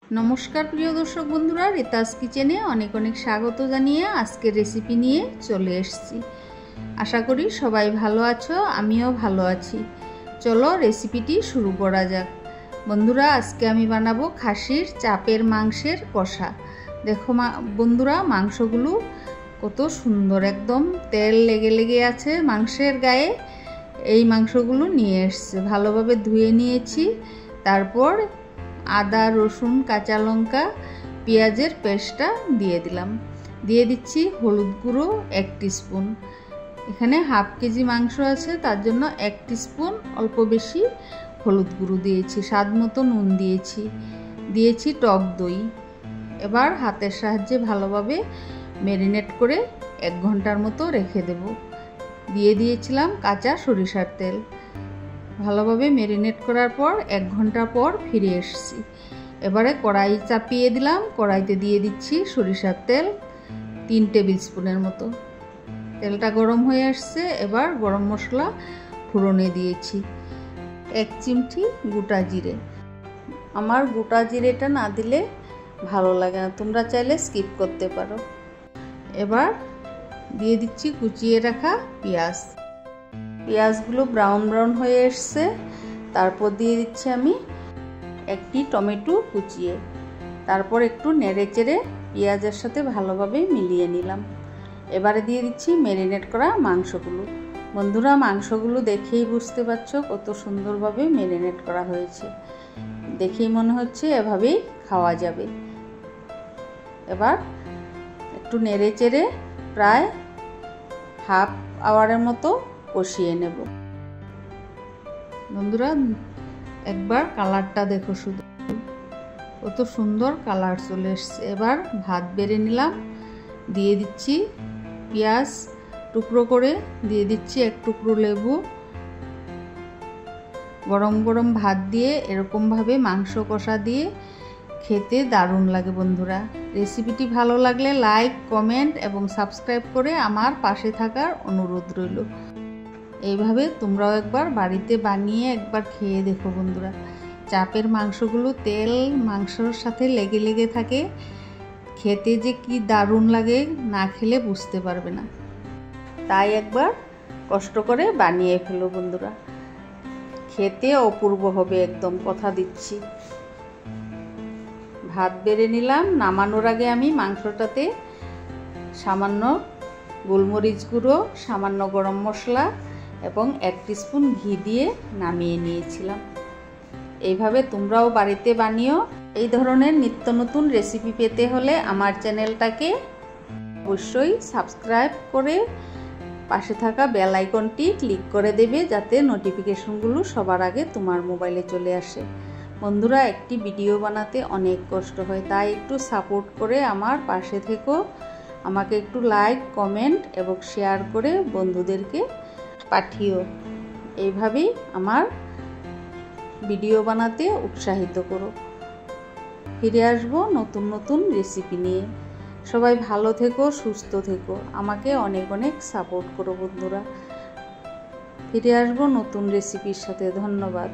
नमस्कार प्रिय दर्शक बंधुरा रीतास किचेने अनेक अनेक स्वागत जानिए आजके रेसिपि निये चले एसेछि। आशा करी सबाई भालो आछो, आमिओ भालो आछि। चलो रेसिपिटी शुरू करा जाक। बंधुरा आजके आमी बानाबो खासिर चापेर मांसेर कषा। देखो बंधुरा मांसगुलो कत सुंदर एकदम तेल लेगे लेगे आछे मांसेर गाये। এই মাংসগুলো নিয়ে এসেছে, ভালোভাবে ধুয়ে নিয়েছি। তারপর আদা রসুন কাঁচা লঙ্কা পেঁয়াজের পেস্টটা দিয়ে দিলাম। দিয়ে দিচ্ছি হলুদ গুঁড়ো 1 টিস্পুন। এখানে হাফ কেজি মাংস আছে, তার জন্য 1 টিস্পুন অল্প বেশি হলুদ গুঁড়ো দিয়েছি। স্বাদ মতো নুন দিয়েছি। দিয়েছি টক দই। এবার হাতের সাহায্যে ভালোভাবে ম্যারিনেট করে 1 ঘন্টার মতো রেখে দেব। দিয়ে দিয়েছিলাম কাঁচা সরিষার তেল। ভালোভাবে ম্যারিনেট করার পর 1 ঘন্টা পর ফিরে এসেছি। এবারে কড়াই চাপিয়ে দিলাম। কড়াইতে দিয়ে দিচ্ছি সরিষার তেল 3 টেবিল স্পুনের মতো। তেলটা গরম হয়ে আসছে। এবার গরম মশলা ফোড়নে দিয়েছি 1 চিমটি গোটা জিরে। আমার গোটা জিরেটা না দিলে ভালো লাগে না, তোমরা চাইলে স্কিপ করতে পারো। এবার দিয়ে দিচ্ছি কুচিয়ে রাখা পেঁয়াজ। পেঁয়াজগুলো ব্রাউন ব্রাউন হয়ে এসছে। তারপর দিয়ে দিচ্ছি আমি একটি টমেটো কুচিয়ে। তারপর একটু নেড়ে চেড়ে পেঁয়াজের সাথে ভালোভাবে মিলিয়ে নিলাম। এবারে দিয়ে দিচ্ছি ম্যারিনেট করা মাংসগুলো। বন্ধুরা মাংসগুলো দেখেই বুঝতে পারছো কত সুন্দরভাবে ম্যারিনেট করা হয়েছে। দেখেই মনে হচ্ছে এভাবেই খাওয়া যাবে। এবার একটু নেড়ে চেড়ে প্রায় হাফ আওয়ারের মতো কষিয়ে নেব। বন্ধুরা একবার কালারটা দেখো, শুধু কত সুন্দর কালার চলে এসছে। এবার ভাত বেড়ে নিলাম। দিয়ে দিচ্ছি পেঁয়াজ টুকরো করে, দিয়ে দিচ্ছি 1 টুকরো লেবু। গরম গরম ভাত দিয়ে এরকমভাবে মাংস কষা দিয়ে খেতে দারুণ লাগে। বন্ধুরা রেসিপিটি ভালো লাগলে লাইক কমেন্ট এবং সাবস্ক্রাইব করে আমার পাশে থাকার অনুরোধ রইল। এইভাবে তোমরাও একবার বাড়িতে বানিয়ে একবার খেয়ে দেখো। বন্ধুরা চাপের মাংসগুলো তেল মাংসর সাথে লেগে লেগে থাকে, খেতে যে কি দারুণ লাগে না খেলে বুঝতে পারবে না। তাই একবার কষ্ট করে বানিয়ে ফেলো বন্ধুরা, খেতে অপূর্ব হবে একদম, কথা দিচ্ছি। ভাত বেড়ে নিলাম। নামানোর আগে আমি মাংসটাতে সামান্য গোলমরিচ গুঁড়ো, সামান্য গরম মশলা এবং 1 টিস্পুন ঘি দিয়ে নামিয়ে নিয়েছিলাম। এইভাবে তোমরাও বাড়িতে বানিও। এই ধরনের নিত্য নতুন রেসিপি পেতে হলে আমার চ্যানেলটাকে অবশ্যই সাবস্ক্রাইব করে পাশে থাকা বেল আইকনটি ক্লিক করে দেবে, যাতে নোটিফিকেশনগুলো সবার আগে তোমার মোবাইলে চলে আসে। বন্ধুরা একটি ভিডিও বানাতে অনেক কষ্ট হয়, তাই একটু সাপোর্ট করে আমার পাশে থেকো। আমাকে একটু লাইক কমেন্ট এবং শেয়ার করে বন্ধুদেরকে পাঠিও। এইভাবেই আমার ভিডিও বানাতে উৎসাহিত করো। ফিরে আসবো নতুন নতুন রেসিপি নিয়ে। সবাই ভালো থেকো, সুস্থ থেকো, আমাকে অনেক অনেক সাপোর্ট করো বন্ধুরা। ফিরে আসবো নতুন রেসিপির সাথে। ধন্যবাদ।